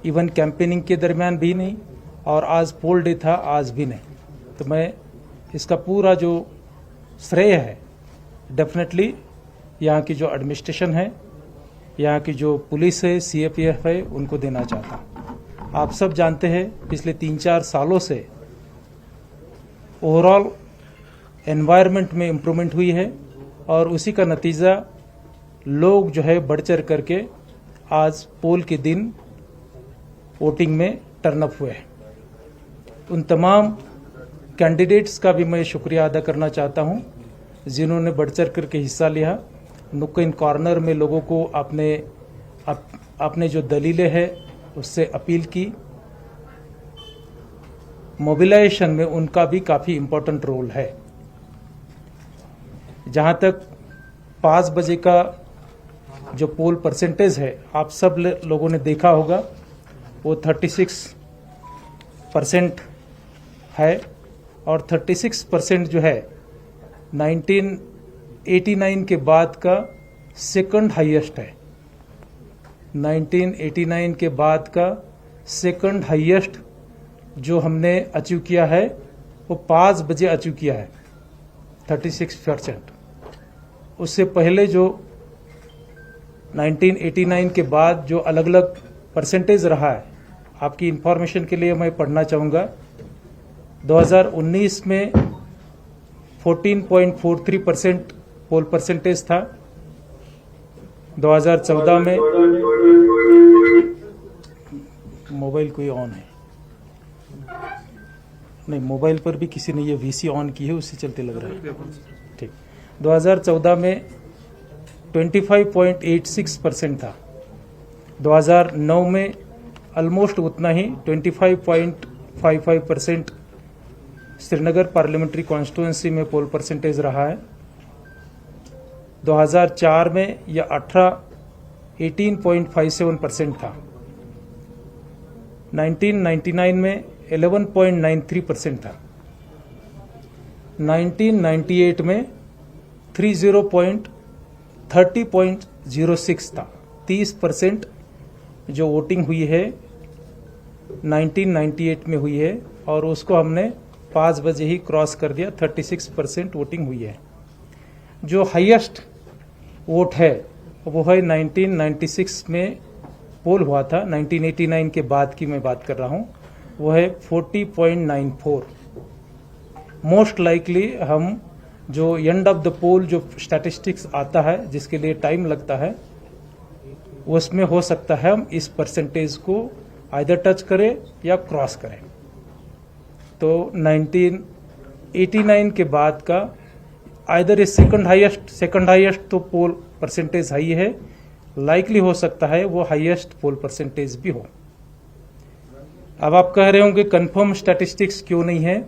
Even campaigning के दरमियान भी नहीं, और आज पोल डे था आज भी नहीं। तो मैं इसका पूरा जो श्रेय है डेफिनेटली यहाँ की जो एडमिनिस्ट्रेशन है, यहाँ की जो पुलिस है, सीएपीएफ है, उनको देना चाहता हूँ। आप सब जानते हैं पिछले 3-4 सालों से ओवरऑल एनवायरनमेंट में इम्प्रूवमेंट हुई है, और उसी का नतीजा लोग जो है बढ़ चढ़ करके आज पोल के दिन वोटिंग में टर्नअप हुए हैं। उन तमाम कैंडिडेट्स का भी मैं शुक्रिया अदा करना चाहता हूं जिन्होंने बढ़ चढ़ करके हिस्सा लिया। नुक्कड़ कॉर्नर में लोगों को अपने जो दलीलें हैं उससे अपील की। मोबिलाइजेशन में उनका भी काफ़ी इम्पोर्टेंट रोल है। जहां तक 5 बजे का जो पोल परसेंटेज है, आप सब लोगों ने देखा होगा, वो 36% है, और 36% जो है 1989 के बाद का सेकंड हाईएस्ट है। 1989 के बाद का सेकंड हाईएस्ट जो हमने अचीव किया है वो 5 बजे अचीव किया है, 36%। उससे पहले जो 1989 के बाद जो अलग अलग परसेंटेज रहा है, आपकी इंफॉर्मेशन के लिए मैं पढ़ना चाहूँगा। 2019 में 14.43% पोल परसेंटेज था। 2014 में मोबाइल कोई ऑन है नहीं, मोबाइल पर भी किसी ने ये वीसी ऑन की है, उससे चलते लग रहा है। ठीक। 2014 में 25.86% था। 2009 में ऑलमोस्ट उतना ही 25.55% श्रीनगर पार्लियामेंट्री कॉन्स्टिट्यूंसी में पोल परसेंटेज रहा है। 2004 में यह 18.57% था। 1999 में 11.93% था। 1998 में 30.06 था। 30% जो वोटिंग हुई है 1998 में हुई है, और उसको हमने 5 बजे ही क्रॉस कर दिया। 36% वोटिंग हुई है। जो हाईएस्ट वोट है वो है 1996 में पोल हुआ था, 1989 के बाद की मैं बात कर रहा हूं, वो है 40.94। मोस्ट लाइकली हम जो एंड ऑफ द पोल जो स्टैटिस्टिक्स आता है जिसके लिए टाइम लगता है, उसमें हो सकता है हम इस परसेंटेज को आइदर टच करें या क्रॉस करें। तो 1989 के बाद का आइदर इस सेकंड हाईएस्ट तो पोल परसेंटेज हाई है, लाइकली हो सकता है वो हाईएस्ट पोल परसेंटेज भी हो। अब आप कह रहे होंगे कंफर्म स्टैटिस्टिक्स क्यों नहीं है?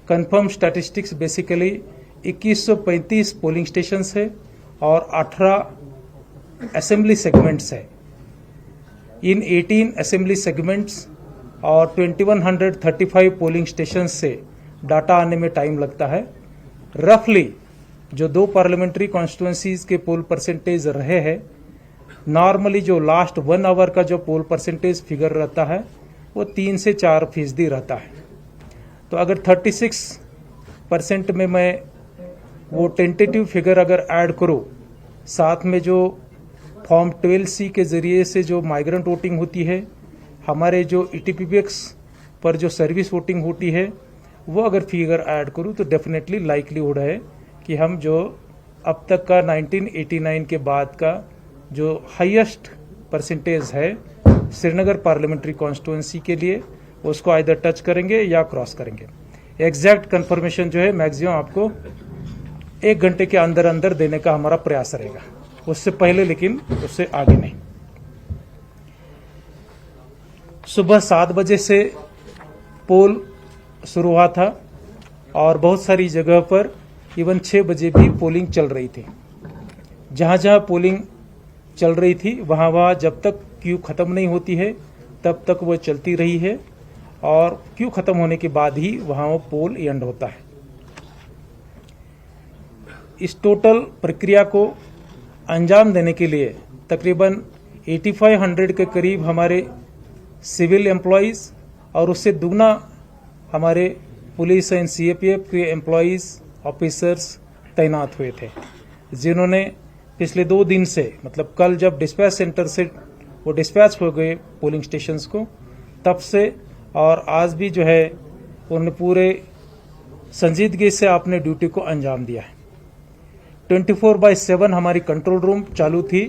Confirm statistics basically 2135 polling stations है और 18 असेंबली सेगमेंट्स है। इन 18 असेंबली सेगमेंट्स और 2135 पोलिंग स्टेशन से डाटा आने में टाइम लगता है। रफली जो 2 पार्लियामेंट्री कॉन्स्टिट्यूंसीज के पोल परसेंटेज रहे हैं, नॉर्मली जो लास्ट 1 आवर का जो पोल परसेंटेज फिगर रहता है वो 3 से 4% रहता है। तो अगर 36% में मैं वो टेंटेटिव फिगर अगर ऐड करूँ, साथ में जो फॉर्म 12C के जरिए से जो माइग्रेंट वोटिंग होती है, हमारे जो ETPBX पर जो सर्विस वोटिंग होती है, वो अगर फिगर ऐड करूँ तो डेफिनेटली लाइकलीहुड है कि हम जो अब तक का 1989 के बाद का जो हाईएस्ट परसेंटेज है श्रीनगर पार्लियामेंट्री कॉन्स्टिट्यूंसी के लिए, उसको आइदर टच करेंगे या क्रॉस करेंगे। एग्जैक्ट कंफर्मेशन जो है मैक्सिमम आपको 1 घंटे के अंदर अंदर देने का हमारा प्रयास रहेगा, उससे पहले लेकिन उससे आगे नहीं। सुबह 7 बजे से पोल शुरू हुआ था और बहुत सारी जगह पर इवन 6 बजे भी पोलिंग चल रही थी। जहां जहां पोलिंग चल रही थी वहां जब तक क्यू खत्म नहीं होती है तब तक वो चलती रही है, और क्यू खत्म होने के बाद ही वहां वो पोल एंड होता है। इस टोटल प्रक्रिया को अंजाम देने के लिए तकरीबन 8500 के करीब हमारे सिविल एम्प्लॉयज़ और उससे दुगना हमारे पुलिस एंड सीएपीएफ के एम्प्लॉयज़ ऑफिसर्स तैनात हुए थे, जिन्होंने पिछले 2 दिन से, मतलब कल जब डिस्पैच सेंटर से वो डिस्पैच हो गए पोलिंग स्टेशंस को, तब से और आज भी जो है उन्होंने पूरे संजीदगी से अपने ड्यूटी को अंजाम दिया है। 24/7 हमारी कंट्रोल रूम चालू थी,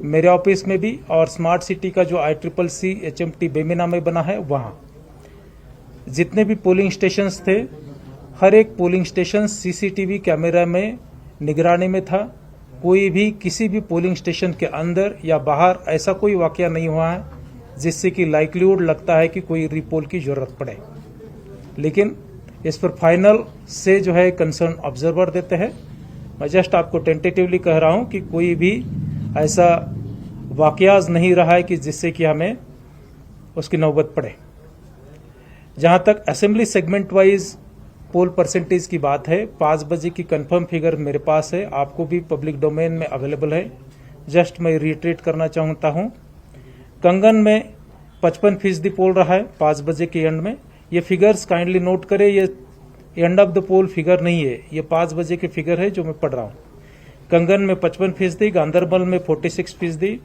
मेरे ऑफिस में भी, और स्मार्ट सिटी का जो ICCC HMT बेमिना में बना है वहाँ जितने भी पोलिंग स्टेशंस थे, हर एक पोलिंग स्टेशन CCTV कैमरा में निगरानी में था। कोई भी किसी भी पोलिंग स्टेशन के अंदर या बाहर ऐसा कोई वाकया नहीं हुआ है जिससे कि लाइक्लीहुड लगता है कि कोई रीपोल की जरूरत पड़े। लेकिन इस पर फाइनल से जो है कंसर्न ऑब्जर्वर देते हैं। मैं जस्ट आपको टेंटेटिवली कह रहा हूं कि कोई भी ऐसा वाकयाज नहीं रहा है कि जिससे कि हमें उसकी नौबत पड़े। जहां तक असेंबली सेगमेंट वाइज पोल परसेंटेज की बात है, 5 बजे की कंफर्म फिगर मेरे पास है, आपको भी पब्लिक डोमेन में अवेलेबल है। जस्ट मैं रिट्रेट करना चाहता हूं। कंगन में 55% पोल रहा है 5 बजे के एंड में। ये फिगर्स काइंडली नोट करें, ये end of the poll figure नहीं है, ये 5 बजे की फिगर है जो मैं पढ़ रहा हूँ। कंगन में 55%, गांधरबल में 46%,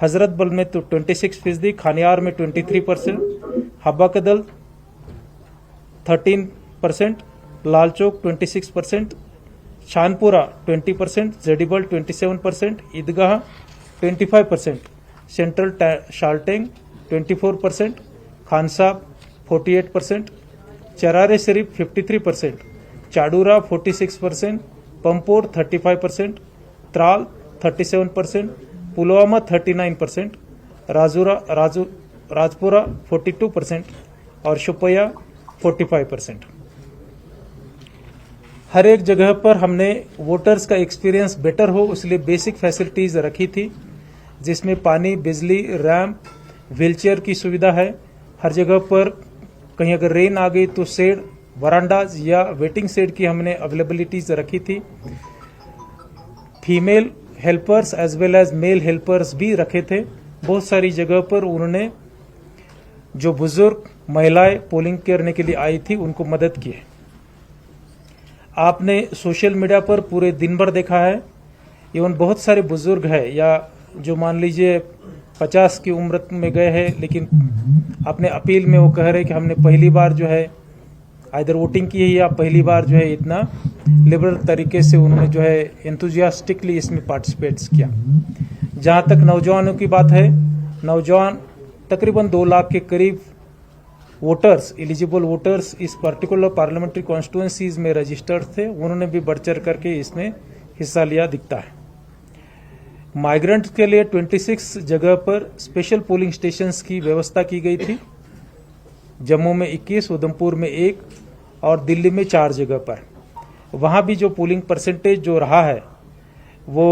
हजरतबल में तो 26%, खानियार में 23%, हब्बा कदल 13%, लालचौक 26%, शानपुरा 20%, जेडीबल 27%, ईदगाह 25%, सेंट्रल शाल्टेंग 24%, खानसाब 48%, चरारे शरीफ 53%, चाडूरा 46%, पंपोर 35%, त्राल 37%, पुलवामा 39%, राजपुरा 42% और शुपया 45%। हर एक जगह पर हमने वोटर्स का एक्सपीरियंस बेटर हो इसलिए बेसिक फैसिलिटीज रखी थी, जिसमें पानी, बिजली, रैंप, व्हीलचेयर की सुविधा है। हर जगह पर कहीं अगर रेन आ गई तो शेड, वरांडाज या वेटिंग शेड की हमने अवेलेबिलिटीज रखी थी। Female helpers as well as male helpers भी रखे थे। बहुत सारी जगह पर उन्होंने जो बुजुर्ग महिलाएं पोलिंग करने के लिए आई थी उनको मदद की है। आपने सोशल मीडिया पर पूरे दिन भर देखा है, इवन बहुत सारे बुजुर्ग हैं या जो मान लीजिए 50 की उम्र में गए हैं, लेकिन अपने अपील में वो कह रहे कि हमने पहली बार जो है आइदर वोटिंग की है या पहली बार जो है इतना लिबरल तरीके से उन्होंने जो है एंथुजियास्टिकली इसमें पार्टिसिपेट्स किया। जहां तक नौजवानों की बात है, नौजवान तकरीबन 2 लाख के करीब वोटर्स, एलिजिबल वोटर्स इस पर्टिकुलर पार्लियामेंट्री कॉन्स्टिट्यूएंसीज में रजिस्टर्ड थे, उन्होंने भी बढ़ चढ़ करके इसमें हिस्सा लिया दिखता है। माइग्रेंट्स के लिए 26 जगह पर स्पेशल पोलिंग स्टेशंस की व्यवस्था की गई थी। जम्मू में 21, उधमपुर में 1 और दिल्ली में 4 जगह पर। वहां भी जो पोलिंग परसेंटेज जो रहा है वो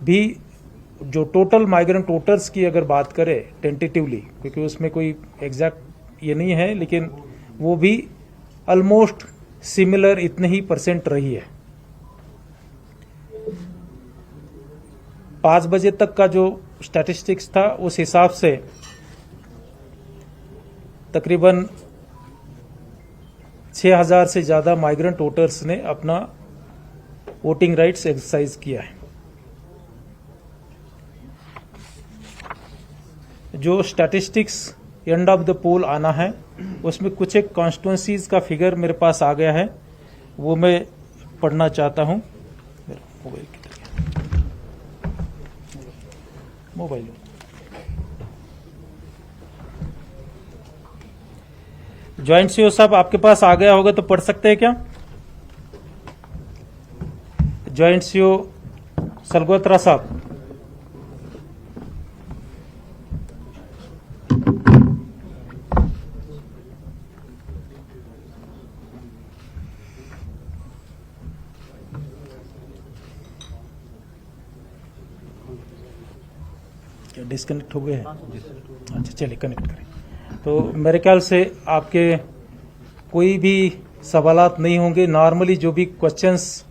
भी जो टोटल माइग्रेंट वोटर्स की अगर बात करें टेंटेटिवली, क्योंकि उसमें कोई एग्जैक्ट ये नहीं है, लेकिन वो भी ऑलमोस्ट सिमिलर इतने ही % रही है। 5 बजे तक का जो स्टैटिस्टिक्स था उस हिसाब से तकरीबन 6000 से ज्यादा माइग्रेंट वोटर्स ने अपना वोटिंग राइट्स एक्सरसाइज किया है। जो स्टैटिस्टिक्स एंड ऑफ द पोल आना है उसमें कुछ एक कॉन्स्टिट्यूएंसीज का फिगर मेरे पास आ गया है, वो मैं पढ़ना चाहता हूं। मोबाइल मोबाइल ज्वाइंट सीओ साहब आपके पास आ गया होगा तो पढ़ सकते हैं क्या? ज्वाइंट सीओ सलगोत्रा साहब। डिस्कनेक्ट हो गए हैं? अच्छा चलिए कनेक्ट करें। तो मेरे ख्याल से आपके कोई भी सवालात नहीं होंगे। नॉर्मली जो भी क्वेश्चंस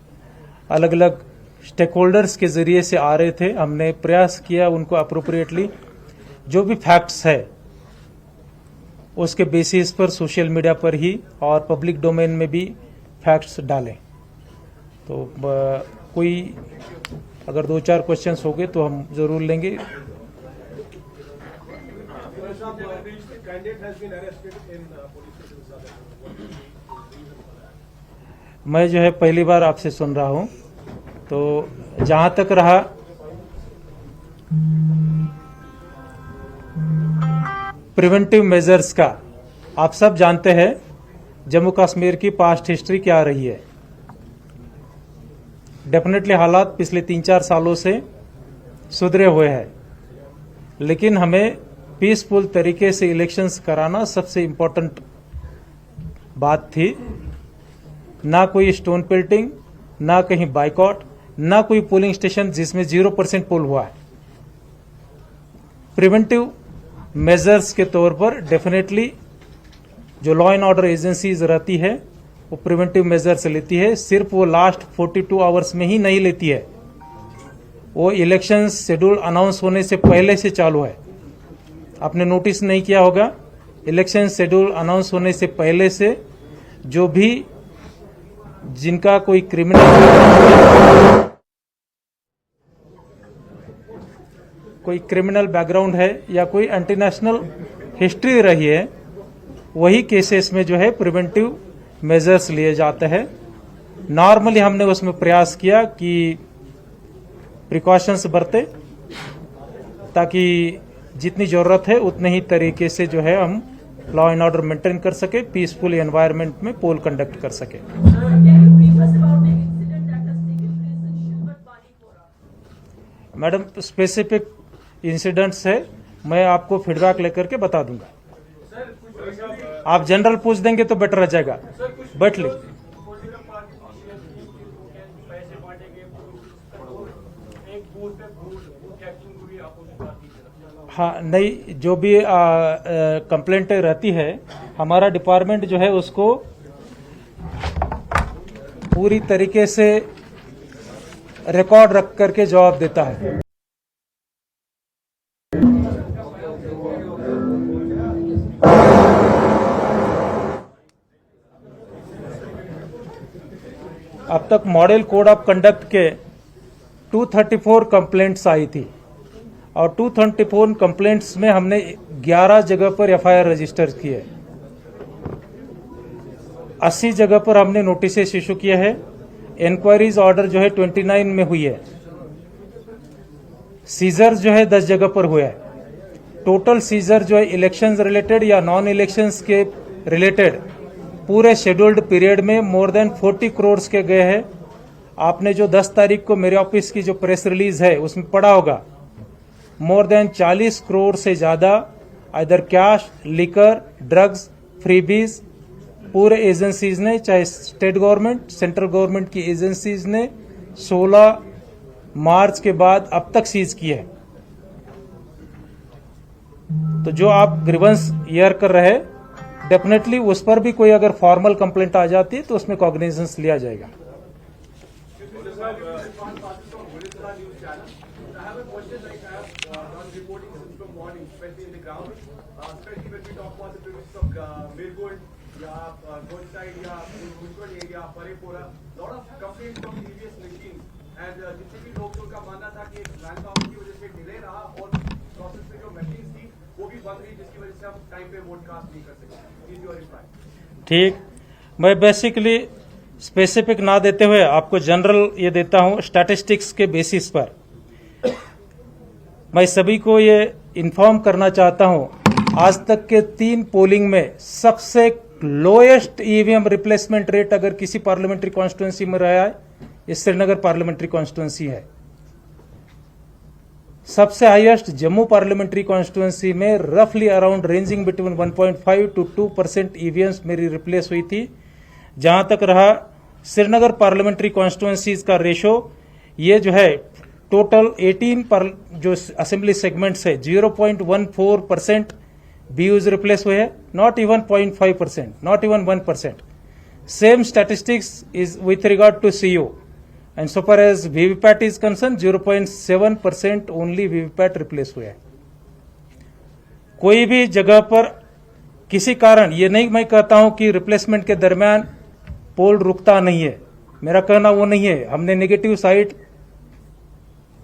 अलग अलग स्टेक होल्डर्स के जरिए से आ रहे थे, हमने प्रयास किया उनको अप्रोप्रिएटली जो भी फैक्ट्स है उसके बेसिस पर सोशल मीडिया पर ही और पब्लिक डोमेन में भी फैक्ट्स डालें। तो कोई अगर 2-4 क्वेश्चंस हो गए तो हम जरूर लेंगे। मैं जो है पहली बार आपसे सुन रहा हूं, तो जहां तक रहा प्रिवेंटिव मेजर्स का, आप सब जानते हैं जम्मू कश्मीर की पास्ट हिस्ट्री क्या रही है। डेफिनेटली हालात पिछले 3-4 सालों से सुधरे हुए हैं, लेकिन हमें पीसफुल तरीके से इलेक्शंस कराना सबसे इम्पोर्टेंट बात थी। ना कोई स्टोन पेल्टिंग, ना कहीं बाइकआउट, ना कोई पोलिंग स्टेशन जिसमें 0% पोल हुआ है। प्रिवेंटिव मेजर्स के तौर पर डेफिनेटली जो लॉ एंड ऑर्डर एजेंसीज रहती है वो प्रिवेंटिव मेजर्स लेती है। सिर्फ वो लास्ट 42 आवर्स में ही नहीं लेती है, वो इलेक्शन शेड्यूल अनाउंस होने से पहले से चालू है। आपने नोटिस नहीं किया होगा, इलेक्शन शेड्यूल अनाउंस होने से पहले से जो भी जिनका कोई क्रिमिनल बैकग्राउंड है या कोई एंटी नेशनल हिस्ट्री रही है, वही केसेस में जो है प्रिवेंटिव मेजर्स लिए जाते हैं। नॉर्मली हमने उसमें प्रयास किया कि प्रिकॉशंस बरते, ताकि जितनी जरूरत है उतने ही तरीके से जो है हम लॉ एंड ऑर्डर मेंटेन कर सके, पीसफुल एनवायरनमेंट में पोल कंडक्ट कर सके। मैडम, स्पेसिफिक इंसिडेंट्स है, मैं आपको फीडबैक लेकर के बता दूंगा। आप जनरल पूछ देंगे तो बेटर रह जाएगा। बैठ ली। हाँ, नहीं, जो भी कंप्लेंट रहती है, हमारा डिपार्टमेंट जो है उसको पूरी तरीके से रिकॉर्ड रख करके जवाब देता है। अब तक मॉडल कोड ऑफ कंडक्ट के 234 कंप्लेंट्स आई थी और 234 कंप्लेंट्स में हमने 11 जगह पर एफआईआर रजिस्टर किए, 80 जगह पर हमने नोटिस इशू किए हैं। इंक्वायरीज ऑर्डर जो है 29 में हुई है। सीजर जो है 10 जगह पर हुआ है। टोटल सीजर जो है इलेक्शंस रिलेटेड या नॉन इलेक्शंस के रिलेटेड पूरे शेड्यूल्ड पीरियड में मोर देन 40 करोड़ के गए हैं। आपने जो 10 तारीख को मेरे ऑफिस की जो प्रेस रिलीज है उसमें पढ़ा होगा, मोर देन 40 करोड़ से ज्यादा इधर कैश, लिकर, ड्रग्स, फ्रीबीज पूरे एजेंसीज ने, चाहे स्टेट गवर्नमेंट, सेंट्रल गवर्नमेंट की एजेंसीज ने 16 मार्च के बाद अब तक सीज किए हैं। तो जो आप ग्रीवेंस ईयर कर रहे हैं, डेफिनेटली उस पर भी कोई अगर फॉर्मल कंप्लेंट आ जाती है तो उसमें कॉग्निजेंस लिया जाएगा। जितने भी लोग उनका मानना था कि लैंड काउंट की वजह से डिले रहा और प्रोसेस में जो मशीन्स थी वो भी बंद रही, जिसकी वजह से हम टाइम पे वोट कास्ट नहीं कर सकते। ठीक, मैं बेसिकली स्पेसिफिक ना देते हुए आपको जनरल ये देता हूं। स्टैटिस्टिक्स के बेसिस पर मैं सभी को ये इन्फॉर्म करना चाहता हूं, आज तक के 3 पोलिंग में सबसे लोएस्ट ईवीएम रिप्लेसमेंट रेट अगर किसी पार्लियामेंट्री कॉन्स्टिट्यूंसी में रहा है, ये श्रीनगर पार्लियामेंट्री कॉन्स्टिट्यूंसी है। सबसे हाईएस्ट जम्मू पार्लियामेंट्री कॉन्स्टिट्यूंसी में रफली around ranging between 1.5 to 2% EVMs मेरी रिप्लेस हुई थी। जहां तक रहा श्रीनगर पार्लियामेंट्री कॉन्स्टिट्यूंसीज का रेशो, ये जो है टोटल 18 पर जो असेंबली सेगमेंट्स है 0.14% बीयूज रिप्लेस हुए हैं, not even 0.5%, not even 1%। Same statistics is with regard to CU and so far as VVPAT is concerned 0.7% only VVPAT replace हुआ है। कोई भी जगह पर किसी कारण, ये नहीं मैं कहता हूं कि रिप्लेसमेंट के दरमियान पोल रुकता नहीं है, मेरा कहना वो नहीं है। हमने नेगेटिव साइड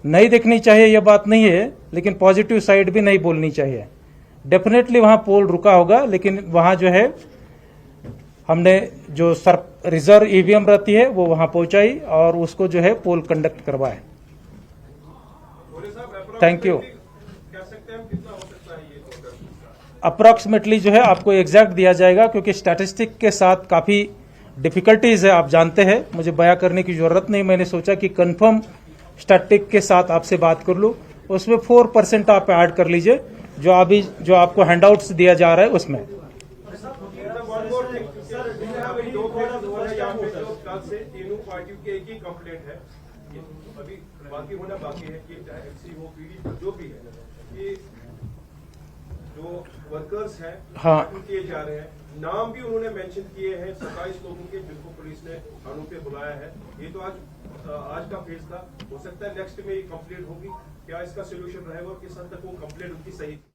नहीं देखनी चाहिए, यह बात नहीं है, लेकिन पॉजिटिव साइड भी नहीं बोलनी चाहिए। डेफिनेटली वहां पोल रुका होगा, लेकिन वहां जो है हमने जो रिजर्व ईवीएम रहती है वो वहां पहुंचाई और उसको जो है पोल कंडक्ट करवाए। Thank you. अप्रॉक्सीमेटली जो है आपको एग्जैक्ट दिया जाएगा, क्योंकि स्टैटिस्टिक के साथ काफी डिफिकल्टीज है, आप जानते हैं, मुझे बयां करने की जरूरत नहीं। मैंने सोचा कि कंफर्म स्टैटिक के साथ आपसे बात कर लूं। उसमें 4% आप ऐड कर लीजिए, जो आपको हैंडआउट्स दिया जा रहा है उसमें। से तीनों पार्टियों के एक ही कंप्लेंट है, अभी बाकी होना बाकी है कि चाहे एमसी हो, पीडी जो भी है, कि जो वर्कर्स हैं हाँ किए जा रहे हैं, नाम भी उन्होंने मेंशन किए हैं 27 लोगों के, जिनको पुलिस ने थानों पे बुलाया है। ये तो आज का फेज था, हो सकता है नेक्स्ट में ये कंप्लीट होगी। क्या इसका सोल्यूशन रहेगा और किस हद तक वो कंप्लेंट उनकी सही थी?